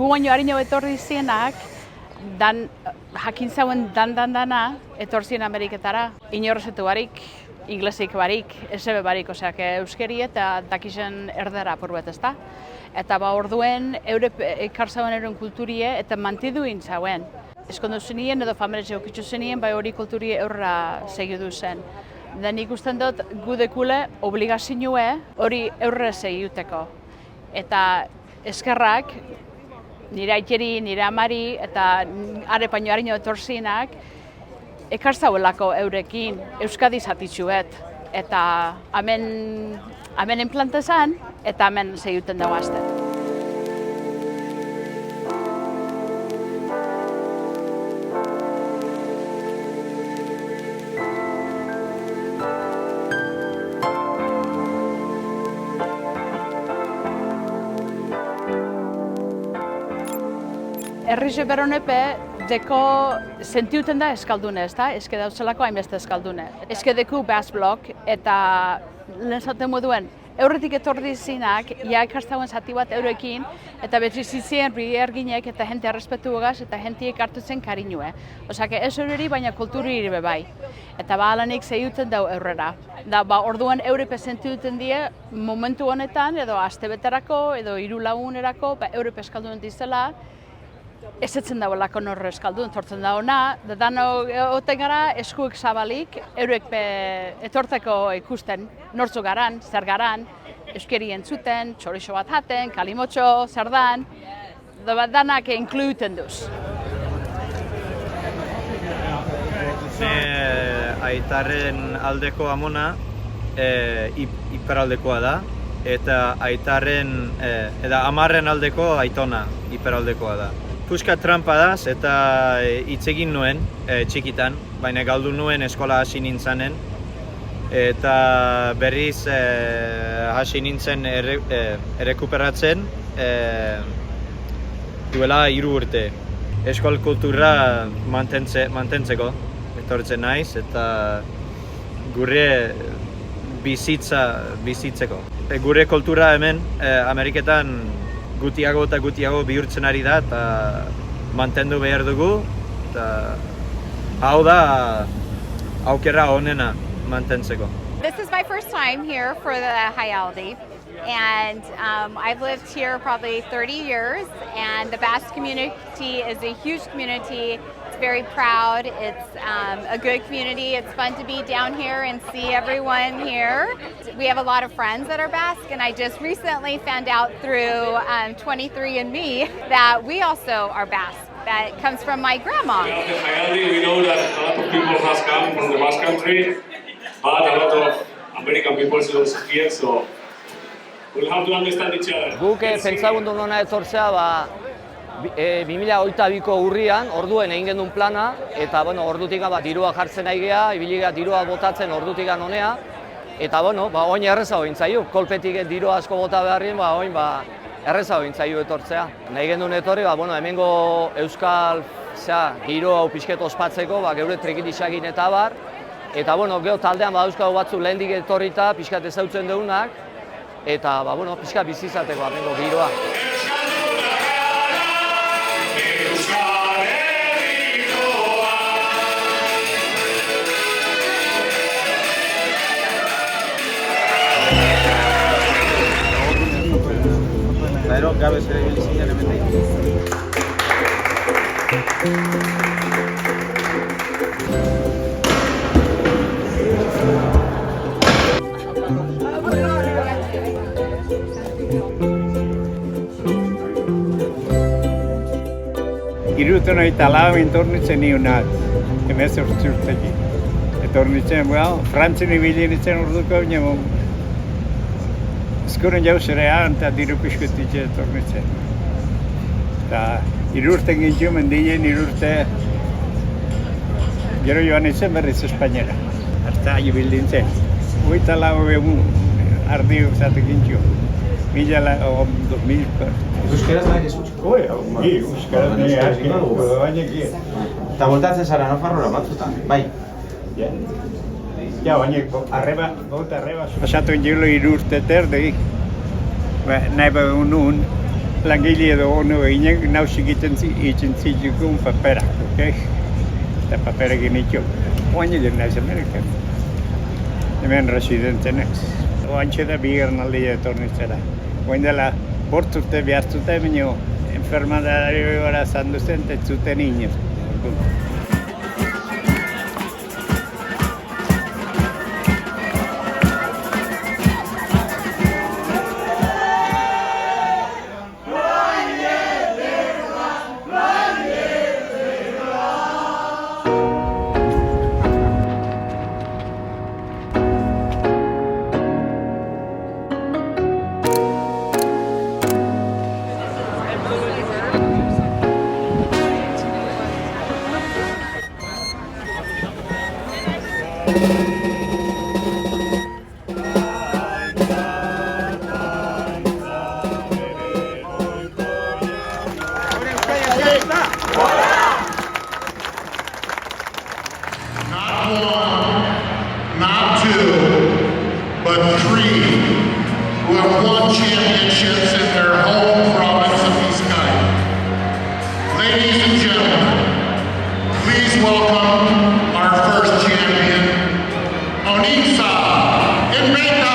gu baino harino etorri zienak, jakin zauen dana etorri zien Ameriketara. Inorrezetu barik, inglesik barik, esebe barik, oseak euskeri eta dakisen erdera apurbet ezta. Eta orduen, ekar zauen euren kulturie eta mantiduin zauen. Eskondu zenien edo familia okitzu zenien, bai hori kulturie eurra segidu zen. Da nik usten dut gudekule obligazioe hori eurre segituteko. Eta eskerrak, nire aiteri, nire amari eta arepaino harino etorzinak, ekar zauelako eurekin Euskadi zatitzuet. Eta hemen enplante zen, eta hemen segiten dago azte. Herrixe beronepe, deko sentiuten da eskaldune, ezta? Eske dautzelako hainbeste eskaldune. Eske deku bass block eta lehen zaten moduen, eurretik etorri zinak, ja ikastauen zati bat eurekin, eta beti zitzien erginek eta jente errespetu egaz eta jentiek hartu zen karinue. Osa, ez eureri, baina kulturi iribe bai. Eta alanik zehiuten dau eurrera. Orduan eurepe sentiuten die, momentu honetan, edo astebeterako, edo 3 lagunerako, eurepe eskalduen dizela, ezetzen dauelako norre eskaldun, tortzen da ona, da dano oten gara eskuek zabalik, eurek etortzeko ikusten, nortzu garan, zer garan, euskeri entzuten, txorixo bat jaten, kalimotxo, zer dan, danak inkluiten duz. Aitarren aldeko amona iperaldekoa da, eta aitarren, amarren aldeko aitona iperaldekoa da. Puska trampa daz eta hitz egin nuen txikitan, baina galdu nuen eskola hasi nintzanen. Eta berriz hasi nintzen errekuperatzen duela 3 urte. Eskol kultura mantentzeko etortzen naiz eta gure bizitzeko. Gure kultura hemen Ameriketan gutiago eta gutiago bihurtzen ari da eta mantendu behar dugu eta hau da aukera onena mantentzeko. This is my first time here for the Hayaldi, and I've lived here probably 30 years, and the Basque community is a huge community. It's very proud. It's a good community. It's fun to be down here and see everyone here. We have a lot of friends that are Basque, and I just recently found out through 23andMe that we also are Basque. That comes from my grandma. The Hayaldi, we know that a lot of people has come from the Basque Country, but a lot of American people is also here, so we'll have to understand each other. Guk pentsagundu nona etortzea 2022ko urrian, orduen egin genuen plana, eta ordutik dirua jartzen nahi geha, ibiliga dirua botatzen ordutik honea, eta oin errezago gintzaio, kolpetik dirua asko bota beharrien, oin errezago gintzaio etortzea. Nahi genuen etorri, hemengo euskal giro hau pixket ospatzeko, geure trikitisakin eta bar, eta geho taldean badauzkago batzu lehendik etorrita, pixkat ezautzen deunak, eta pixkat bizizateko hemengo giroa. Gero, gabe zer egin zinean hemendik. Hirurogeita hogeita lau etornitzen nionat, 18 urtekin. Etornitzen, Frantzen ibili nintzen orduko, baina eskuren jauzerean eta diru pixkotitxe etornitzen. Eta 3 urte gintzu mendilen, 3 urte gero joan nintzen berriz Espainiara. Hasta ibil nintzen. 24 egun ardi uzatek gintzu. 2000. Euskeraz nahi ez utxo? Euskaraz nahi aski, baina eki. Eta voltatzen zara Nafarroa batzutan, bai? Ja, baina arreba pasatu indilo 3 urte terdegik. Nahi begun nun, langile edo ono eginen nausik itzen zituzun paperak, eta paperak initu. Oain egin naiz Amerikan. Hemen residente naiz. Oantxe da bigarren aldia etornitzera. Oain dela, 5 urte behar zuten, baina enfermadari gara zandu zen, ez zuten inoz. Not 2, but 3 who have won championships in their home province of Vizcay. Ladies and gentlemen, please welcome our first champion, Onitza Invicta!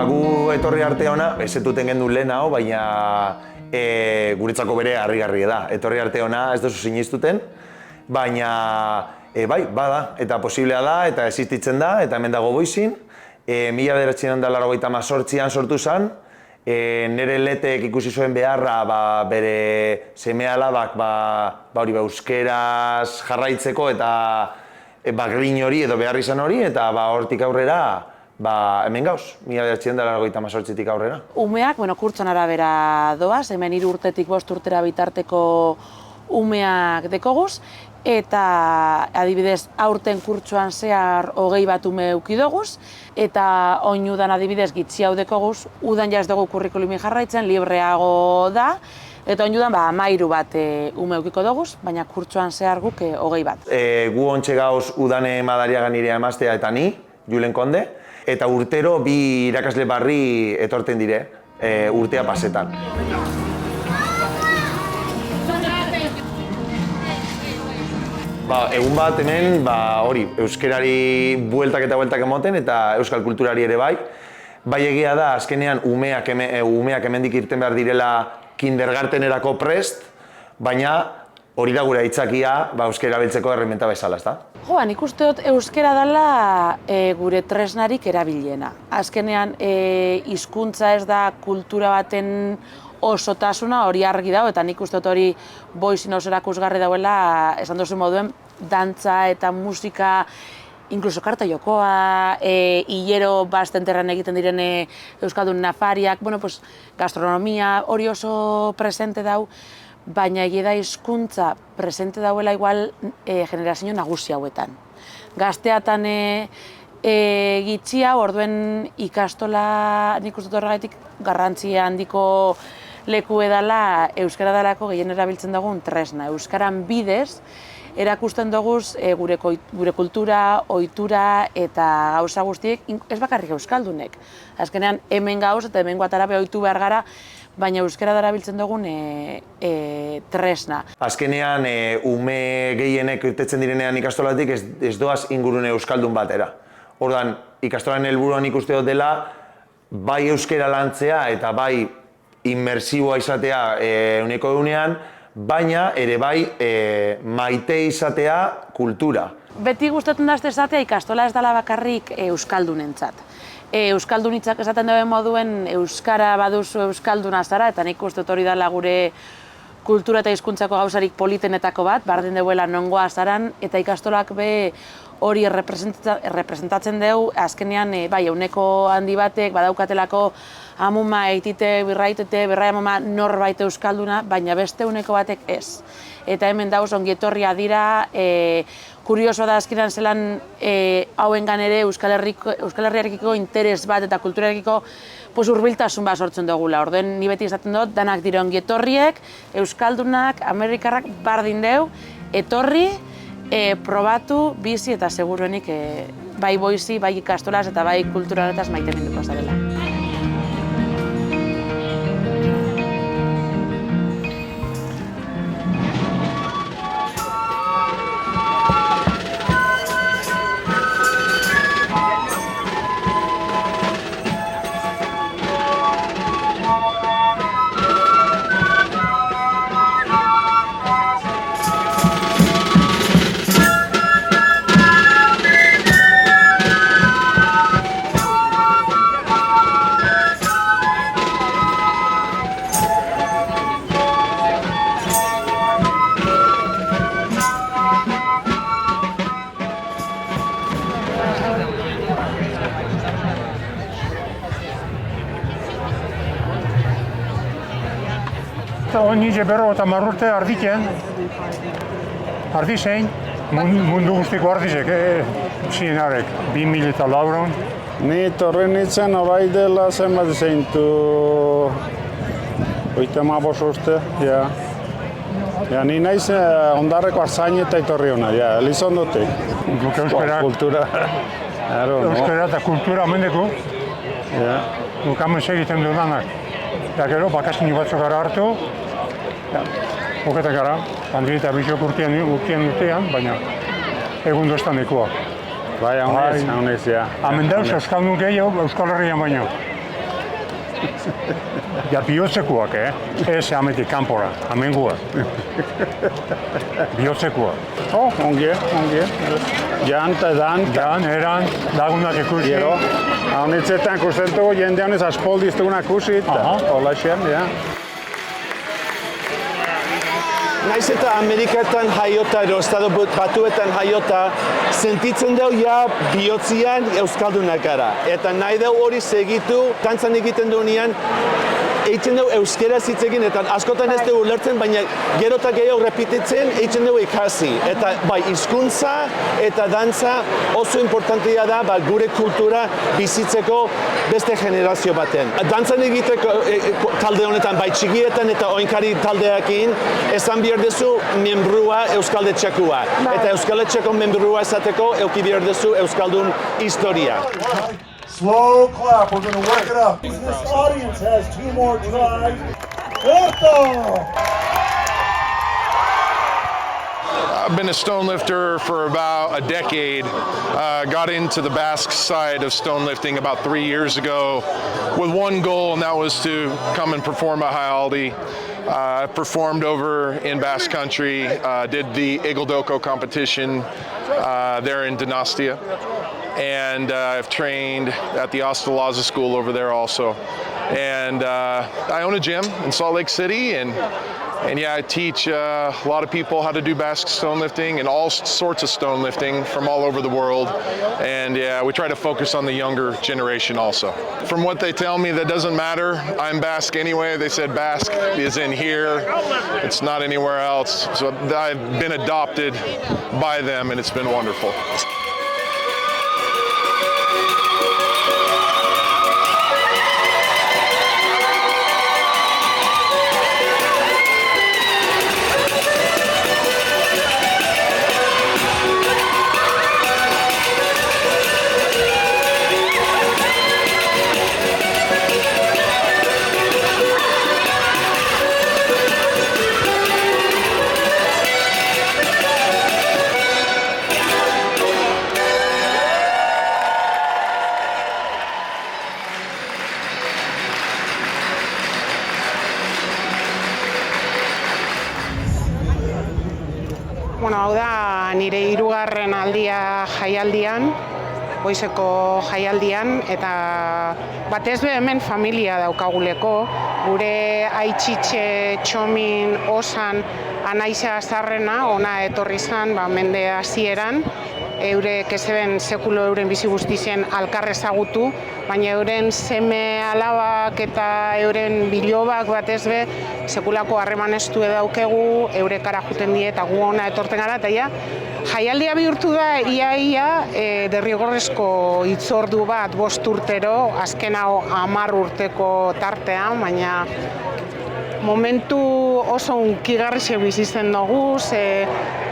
Gu etorri arte ona, ez etuten gendu lehen hau, baina guretzako bere harrigarria da. Etorri arte ona ez duzu sinistuten, baina bai, bada, eta posiblea da, eta existitzen da, eta hemen dago Boizin. 1988an sortu zen, nire letek ikusi zuen beharra bere seme-alabak euskeraz jarraitzeko eta grin hori edo behar izan hori, eta hortik aurrera hemen gauz, 1988tik aurrera. Umeak, kurtson arabera doaz, hemen 3 urtetik 5 urtera bitarteko umeak dekoguz, eta adibidez aurten kurtsoan zehar 20 ume eukidoguz, eta oin udan adibidez gitzi hau dekoguz, udan jaz dugu kurrikulumin jarraitzen, libreago da, eta oin udan 13 bat ume eukiko doguz, baina kurtsoan zehar guk 20 bat. Gu ontxe gauz udane Madariaga nirea emaztea eta ni, Julen Konde, eta urtero 2 irakasle barri etorten dire, urtea pasetan. Egun bat hemen, hori, euskerari bueltak eta bueltak emoten eta euskal kulturari ere bai. Bai egia da, azkenean umeak hemendik irten behar direla kindergartenerako prest, baina hori da gure aitzakia euskera biltzeko erreminta bezala, ezta? Nik uste dut euskera dela gure tresnarik erabiliena. Azkenean hizkuntza ez da kultura baten osotasuna hori argi dago, eta nik uste dut hori Boizin oso erakusgarri dauela, esan duzu moduen, dantza eta musika, inkluso karta jokoa, hilero bastenterran egiten diren euskaldun nafariak, gastronomia hori oso presente dau, baina egia da hizkuntza presente dauela igual generazio nagusi hauetan. Gazteatan gitxia, orduen ikastola nik uste dut horregatik garrantzia handiko leku edala euskara dalako gehien erabiltzen dugun tresna. Euskaran bidez erakusten doguz gure kultura, ohitura eta gauza guztiek, ez bakarrik euskaldunek. Azkenean hemen gauz eta hemen guatarabe ohitu behar gara, baina euskara darabiltzen dugun tresna. Azkenean, ume gehienek irtetzen direnean ikastolatik ez doaz ingurune euskaldun batera. Ordan, ikastolan helburuan ikuste dut dela, bai euskara lantzea eta bai inmersiboa izatea eguneko egunean, baina ere bai maite izatea kultura. Beti gustatzen da esatea ikastola ez dela bakarrik euskaldunentzat. Euskaldunitzak esaten duen moduen euskara baduzu euskalduna zara, eta nik uste hori dela gure kultura eta hizkuntzako gauzarik politenetako bat, bardin deuela nongoa zaran, eta ikastolak be hori representatzen dugu, azkenean bai, euneko handi batek badaukatelako amuma eitite, birraitete, berrai amuma norbait euskalduna, baina beste euneko batek ez. Eta hemen dauz ongietorria dira, kuriosoa da azkenean zelan hauengan ere Euskal Herriarekiko interes bat eta kulturarekiko hurbiltasun bat sortzen dugula. Orduen ni beti esaten dut, danak dira ongietorriek, euskaldunak, amerikarrak bardin deu, etorri, probatu, bizi eta seguruenik bai boizi, bai ikastolaz eta bai kulturaletaz maite minduko zarela. Nice 50 urte ardiken, ardizein, mundu guztiko ardizek, zienarek, 2004. Ni torri nintzen orai dela zenbat zeintu 35 urte, ja. Ja, ni naiz Ondarreko Artzain eta etorri hona, ja, Elizondotik. Guk euskara, euskara eta kultura amendeko, guk hemen segiten dudanak. Eta gero, bakasini batzuk gara hartu, oketak gara, handiri eta bizok urtean urtean, baina egun doztan ekoa. Bai, haunez, ja. Hemen dauz euskaldun gehiago Euskal Herrian baino. Ja, bihotzekoak, ez hametik kanpora, hemen gua. Bihotzekoak. Ongie. Jan eta dan. Jan, eran, lagunak ikusi. Gero, haunetzetan kustentugu jende honez aspoldiz kusi, eta hola xen, ja. Naiz eta Amerikatan jaiota, edo Estado Batuetan jaiota, sentitzen dugu ja bihotzian euskaldunak gara. Eta nahi dugu hori segitu, dantzan egiten dugunean, eitzen dugu euskeraz hitz egin, eta askotan ez dugu ulertzen, baina gero eta gehiago repetitzen, eitzen dugu ikasi. Eta bai, hizkuntza eta dantza oso importantea da gure kultura bizitzeko beste generazio baten. Dantzan egiteko talde honetan, bai txigietan eta oinkari taldeakin, esan behar duzu membrua euskaldetxakua. Eta euskaldetxako membrua esateko euki behar duzu euskaldun historia. Slow clap, we're going to work it up. This audience has 2 more tries. Corto! I've been a stone lifter for about a decade. Got into the Basque side of stone lifting about 3 years ago with one goal, and that was to come and perform at Jaialdi. I performed over in Basque Country, did the Igildoko competition there in Donostia. And I've trained at the Ostalaza School over there also. And I own a gym in Salt Lake City, and yeah, I teach a lot of people how to do Basque stone lifting and all sorts of stone lifting from all over the world. And yeah, we try to focus on the younger generation also. From what they tell me, that doesn't matter. I'm Basque anyway. They said Basque is in here. It's not anywhere else. So I've been adopted by them, and it's been wonderful. jaialdian, goizeko jaialdian, eta batez be hemen familia daukaguleko, gure aititxe, txomin, osan, anaiza azarrena, ona etorri zan, mende hasieran, eurek ezeben sekulo euren bizi guztien alkar ezagutu, baina euren seme alabak eta euren bilobak batez be sekulako harreman estu daukegu, eurekara juten die eta gu ona etorten gara, eta ja, jaialdia bihurtu da ia derrigorrezko hitzordu bat 5 urtero, azken hau 10 urteko tartean, baina momentu oso hunkigarrixe bizitzen dugu,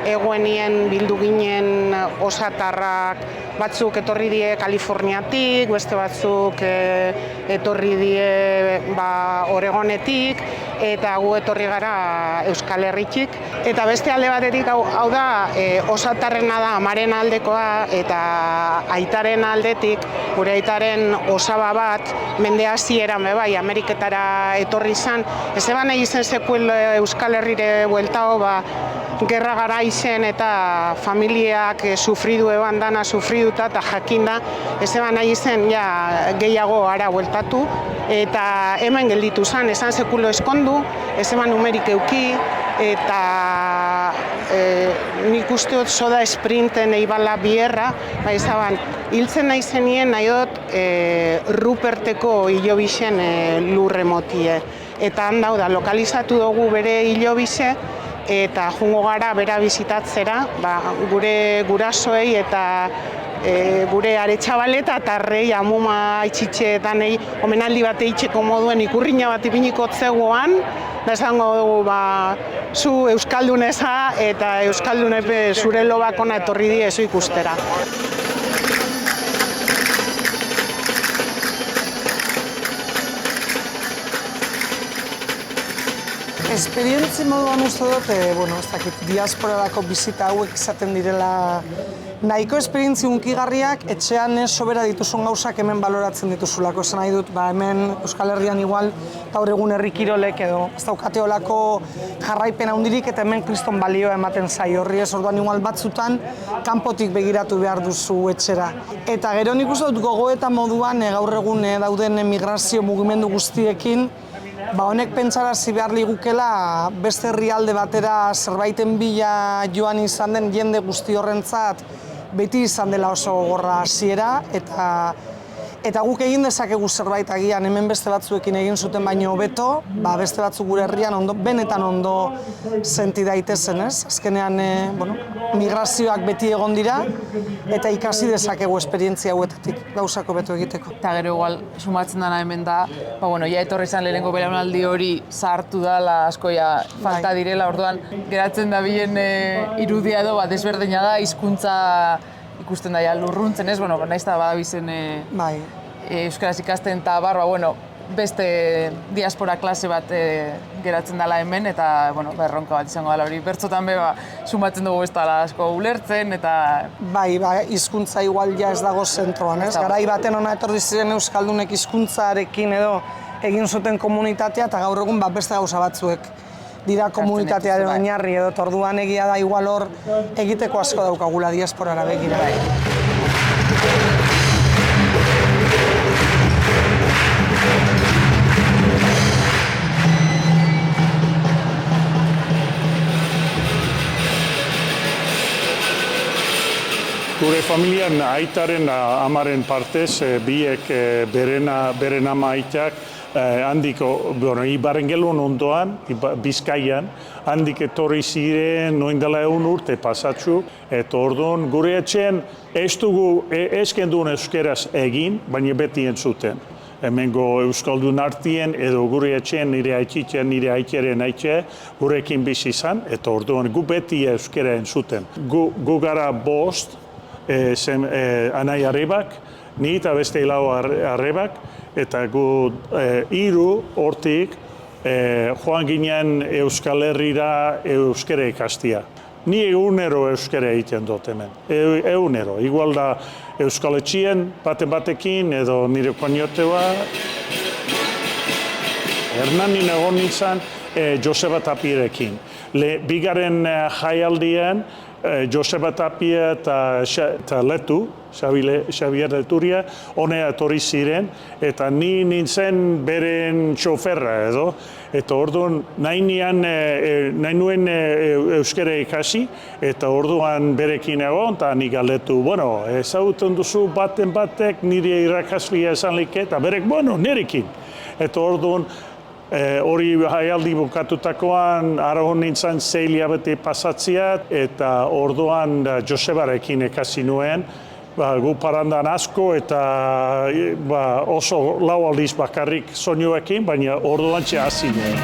egoenien bildu ginen osatarrak, batzuk etorri die Kaliforniatik, beste batzuk etorri die Oregonetik, eta gu etorri gara Euskal Herritik. Eta beste alde batetik hau da, osatarrena da amaren aldekoa, eta aitaren aldetik, gure aitaren osaba bat, mende hasieran bai, Ameriketara etorri izan, ez eban egiten sekuel Euskal Herrire bueltao, gerra gara izen eta familiak sufridu eban dana sufriduta eta jakinda, ez eban nahi izen gehiago ara bueltatu, eta hemen gelditu zen, esan sekulo eskondu, ez eban numerik euki, eta nik uste dut soda esprinten eibala bierra, ezaban, hiltzen nahi zenien nahi dut Ruperteko hilobixen lurre motie. Eta handau da, lokalizatu dugu bere hilobixe, eta jungo gara bera bizitatzera, gure gurasoei eta gure aretxabaleta eta arrei amuma itxitxeetan omenaldi bat eitxeko moduen ikurriña bat ipiniko tzegoan, da esango dugu zu euskalduneza eta euskaldunepe zure lobak ona etorri diezu ikustera. Esperientzi moduan uste dut, ez dakit, diasporarako bizita hauek izaten direla nahiko esperientzi hunkigarriak, etxean sobera dituzun gauzak hemen baloratzen dituzulako. Esan nahi dut, hemen Euskal Herrian igual gaur egun herri kirolek edo ez daukate olako jarraipen handirik eta hemen kriston balioa ematen zaio horri ez, orduan igual batzutan kanpotik begiratu behar duzu etxera. Eta gero nik uste dut gogoeta moduan gaur egun dauden migrazio mugimendu guztiekin, honek pentsarazi behar ligukela beste herrialde batera zerbaiten bila joan izan den jende guzti horrentzat beti izan dela oso gogorra hasiera eta guk egin dezakegu zerbait agian hemen beste batzuekin egin zuten baino hobeto, beste batzuk gure herrian benetan ondo senti daitezen, ez? Azkenean, migrazioak beti egon dira eta ikasi dezakegu esperientzia hauetatik gauzako beto egiteko. Eta gero igual sumatzen dana hemen da, ja etorri izan lehenengo belaunaldi hori zahartu dela asko falta direla, orduan geratzen da bilen irudia edo desberdina da, hizkuntza ikusten da lurruntzen ez, nahiz da badabizen euskaraz ikasten eta beste diaspora klase bat geratzen dela hemen eta erronka bat izango dela hori. Bertzotan sumatzen dugu ez dela asko ulertzen eta... Hizkuntza igual ez dago zentroan, ez? Garai baten hona etorri ziren euskaldunek hizkuntzarekin edo egin zuten komunitatea eta gaur egun beste gauza batzuek dira komunitatearen oinarri edo orduan egia da igual hor egiteko asko daukagula diasporara begira. Gure familian aitaren amaren partez, biek beren ama aitak handiko, Ibarren gelun ondoan, Bizkaian, handik etorri ziren noin dela 1 urte pasatxu, eta orduan gure etxean ez dugu eskendun euskeraz egin, baina beti entzuten. Hemengo euskaldun artien edo gure etxean nire aitzitzen, nire aitaren aitze, gurekin bizi izan, eta orduan gu beti euskera entzuten. Gu gara 5, anai arrebak, ni eta beste 4 arrebak, eta gu 3 hortik joan ginen Euskal Herrira euskara ikastia. Ni egunero euskara egiten dut hemen, egunero. Igual da Euskal Etxien batekin edo nire koinoteua. Hernanin egon nintzen Joseba Tapirekin. Bigarren jaialdian Joseba Tapia eta Letu, Xavier Leturia, honea etorri ziren, eta ni nintzen beren txoferra edo. Eta orduan nahi nuen euskara ikasi, eta orduan berekin egon, eta nik galdetu, bueno, ezagutzen duzu baten batek nire irakaslia esan like, eta berek, bueno, nirekin. Eta orduan, hori jaialdi bukatutakoan, arahon nintzen 6 hilabete pasatziat, eta orduan Josebarekin ekasi nuen, gu parandan asko eta oso lau aldiz bakarrik soinuekin, baina orduan hasi nuen.